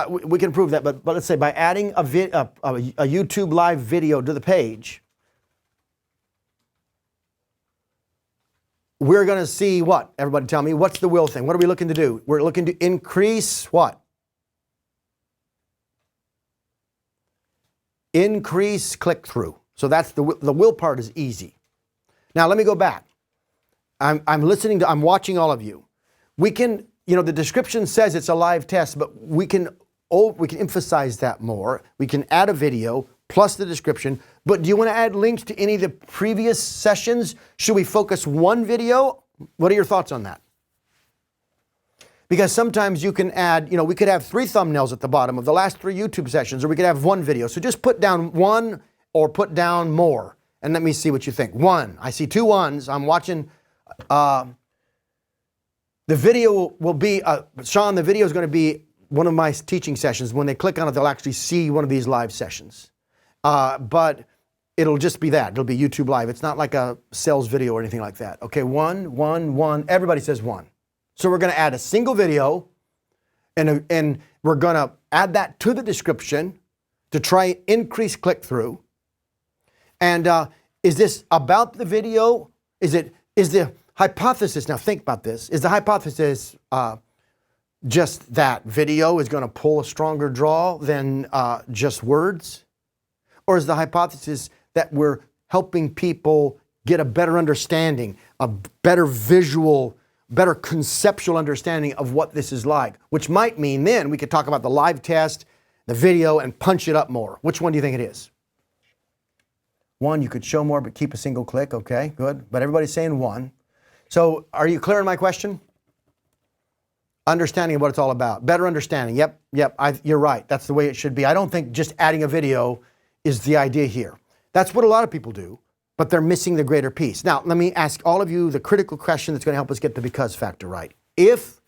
We can prove that, but let's say by adding a YouTube live video to the page, we're going to see what? Everybody tell me, what's the will thing? What are we looking to do? We're looking to increase what? Increase click-through. So that's the will part is easy. Now let me go back. I'm watching all of you. We can, the description says it's a live test, but we can emphasize that more. We can add a video plus the description. But do you want to add links to any of the previous sessions? Should we focus one video? What are your thoughts on that? Because sometimes you can add, we could have 3 thumbnails at the bottom of the last 3 YouTube sessions, or we could have 1 video. So just put down 1 or put down more. And let me see what you think. 1, I see 2 1s. I'm watching, the video will be, Sean, the video is going to be one of my teaching sessions. When they click on it, they'll actually see one of these live sessions. But it'll just be that. It'll be YouTube Live. It's not like a sales video or anything like that. Okay, 1, 1, 1. Everybody says 1. So we're going to add a single video, and we're going to add that to the description to try and increase click-through. And is this about the video? Is the hypothesis, now think about this, is the hypothesis just that video is going to pull a stronger draw than just words? Or is the hypothesis that we're helping people get a better understanding, a better visual, better conceptual understanding of what this is like? Which might mean then we could talk about the live test, the video, and punch it up more. Which one do you think it is? 1, you could show more but keep a single click. Okay, good. But everybody's saying 1. So are you clear on my question? Understanding of what it's all about. Better understanding. Yep, you're right. That's the way it should be. I don't think just adding a video is the idea here. That's what a lot of people do, but they're missing the greater piece. Now, let me ask all of you the critical question that's going to help us get the because factor right. If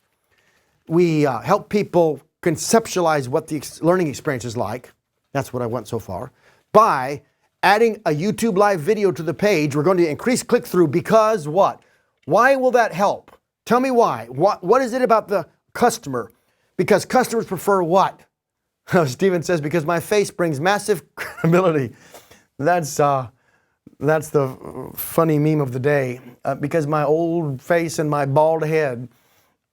we help people conceptualize what the learning experience is like, that's what I want so far, by adding a YouTube live video to the page, we're going to increase click-through because what? Why will that help? Tell me why. What is it about the customer? Because customers prefer what? Stephen says, because my face brings massive credibility. That's the funny meme of the day. Because my old face and my bald head.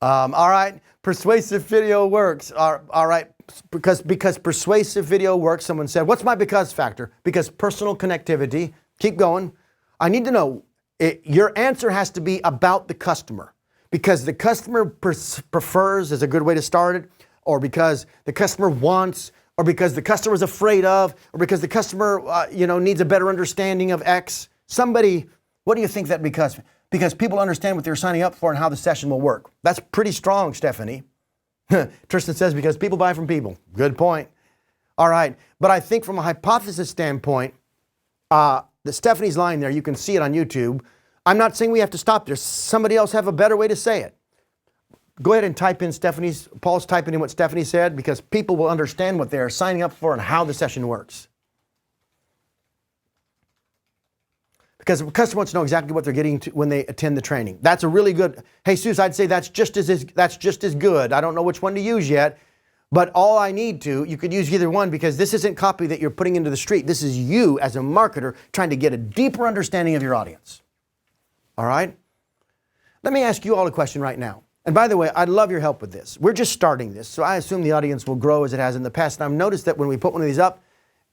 All right, persuasive video works. All right, because persuasive video works, someone said, what's my because factor? Because personal connectivity. Keep going. I need to know, your answer has to be about the customer. Because the customer prefers is a good way to start it, or because the customer wants, or because the customer is afraid of, or because the customer needs a better understanding of X. Somebody, what do you think that because? Because people understand what they're signing up for and how the session will work. That's pretty strong, Stephanie. Tristan says, because people buy from people. Good point. All right, but I think from a hypothesis standpoint, the Stephanie's line there, you can see it on YouTube. I'm not saying we have to stop there. Somebody else have a better way to say it. Go ahead and type in Paul's typing in what Stephanie said, because people will understand what they're signing up for and how the session works. Because the customer wants to know exactly what they're getting to when they attend the training. That's a really good, hey Seuss, I'd say that's just as good. I don't know which one to use yet, but all I need to, you could use either one, because this isn't copy that you're putting into the street. This is you as a marketer trying to get a deeper understanding of your audience. All right? Let me ask you all a question right now. And by the way, I'd love your help with this. We're just starting this, so I assume the audience will grow as it has in the past. And I've noticed that when we put one of these up,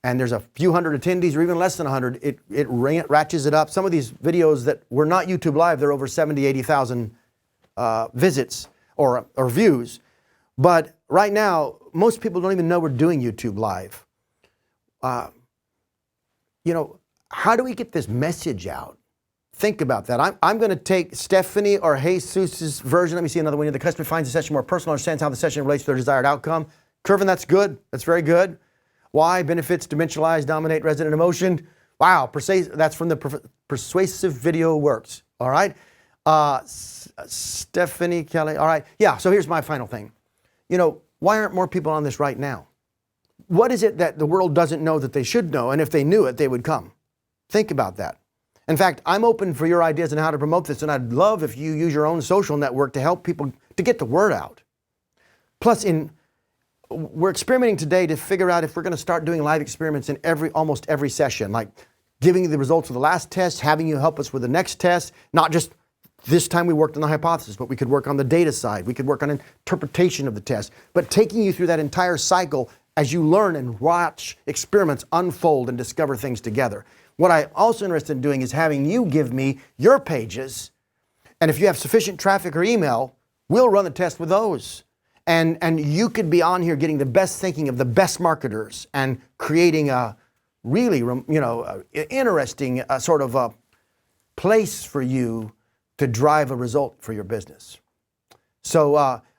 and there's a few hundred attendees or even less than 100, it ratchets it up. Some of these videos that were not YouTube Live, they're over 70, 80,000 visits or views. But right now, most people don't even know we're doing YouTube Live. You know, how do we get this message out? Think about that. I'm going to take Stephanie or Jesus' version. Let me see another one. The customer finds the session more personal, understands how the session relates to their desired outcome. Curvin, that's good. That's very good. Why? Benefits, dimensionalize, dominate, resident emotion. Wow, that's from the Persuasive Video Works. All right. Stephanie Kelly. All right. Yeah, so here's my final thing. You know, why aren't more people on this right now? What is it that the world doesn't know that they should know? And if they knew it, they would come. Think about that. In fact, I'm open for your ideas on how to promote this, and I'd love if you use your own social network to help people to get the word out. Plus, we're experimenting today to figure out if we're going to start doing live experiments in almost every session, like giving you the results of the last test, having you help us with the next test. Not just this time we worked on the hypothesis, but we could work on the data side. We could work on interpretation of the test, but taking you through that entire cycle as you learn and watch experiments unfold and discover things together. What I'm also interested in doing is having you give me your pages, and if you have sufficient traffic or email, we'll run the test with those. And you could be on here getting the best thinking of the best marketers and creating a really, interesting sort of a place for you to drive a result for your business. So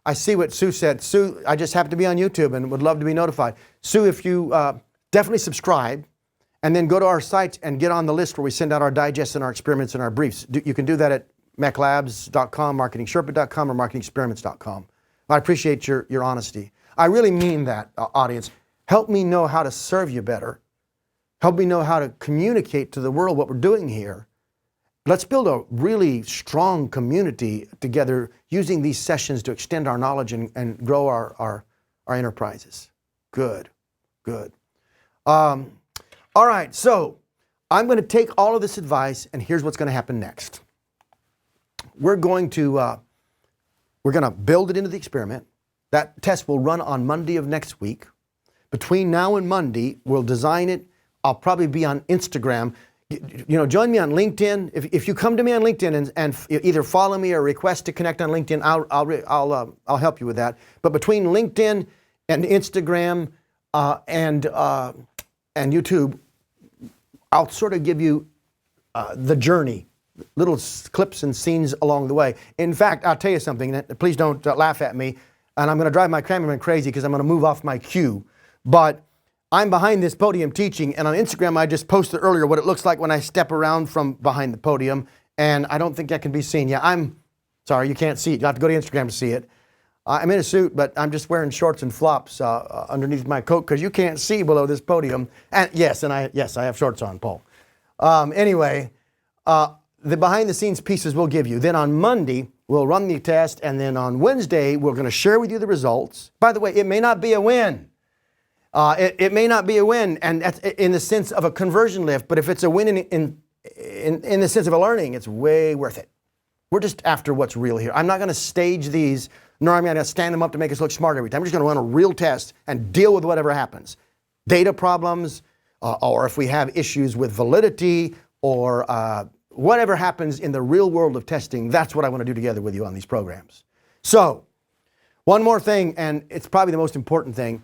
I see what Sue said. Sue, I just happen to be on YouTube and would love to be notified. Sue, if you definitely subscribe, and then go to our site and get on the list where we send out our digests and our experiments and our briefs. You can do that at MECLABS.com, marketingsherpa.com, or marketingexperiments.com. I appreciate your honesty. I really mean that, audience. Help me know how to serve you better. Help me know how to communicate to the world what we're doing here. Let's build a really strong community together using these sessions to extend our knowledge and grow our enterprises. Good, good. All right, so I'm going to take all of this advice, and here's what's going to happen next. We're going to build it into the experiment. That test will run on Monday of next week. Between now and Monday, we'll design it. I'll probably be on Instagram. You know, join me on LinkedIn. If you come to me on LinkedIn and either follow me or request to connect on LinkedIn, I'll help you with that. But between LinkedIn and Instagram and YouTube, I'll sort of give you the journey, little clips and scenes along the way. In fact, I'll tell you something. Please don't laugh at me. And I'm going to drive my cameraman crazy because I'm going to move off my cue. But I'm behind this podium teaching, and on Instagram I just posted earlier what it looks like when I step around from behind the podium, and I don't think that can be seen. Yeah, I'm sorry, you can't see it. You have to go to Instagram to see it. I'm in a suit, but I'm just wearing shorts and flops underneath my coat because you can't see below this podium. And yes, I have shorts on, Paul. Anyway, the behind-the-scenes pieces we'll give you. Then on Monday, we'll run the test, and then on Wednesday, we're going to share with you the results. By the way, it may not be a win. It may not be a win, and that's in the sense of a conversion lift, but if it's a win in the sense of a learning, it's way worth it. We're just after what's real here. I'm not going to stage these, nor am I going to stand them up to make us look smart every time. We're just going to run a real test and deal with whatever happens. Data problems, or if we have issues with validity, or whatever happens in the real world of testing, that's what I want to do together with you on these programs. So, one more thing, and it's probably the most important thing.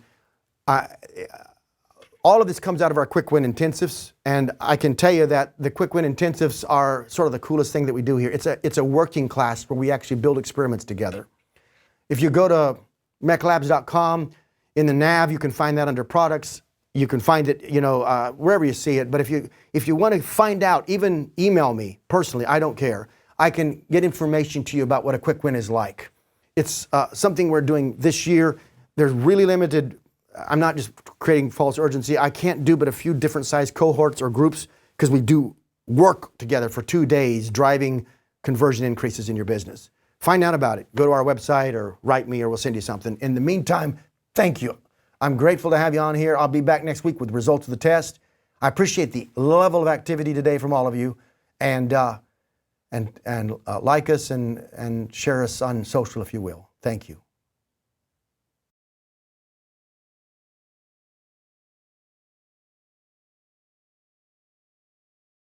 All of this comes out of our Quick Win Intensives, and I can tell you that the Quick Win Intensives are sort of the coolest thing that we do here. It's a working class where we actually build experiments together. If you go to MECLABS.com, in the nav, you can find that under products. You can find it, wherever you see it. But if you want to find out, even email me personally. I don't care. I can get information to you about what a quick win is like. It's something we're doing this year. There's really limited. I'm not just creating false urgency. I can't do but a few different size cohorts or groups because we do work together for 2 days driving conversion increases in your business. Find out about it. Go to our website or write me or we'll send you something. In the meantime, thank you. I'm grateful to have you on here. I'll be back next week with results of the test. I appreciate the level of activity today from all of you, and like us and share us on social if you will. Thank you.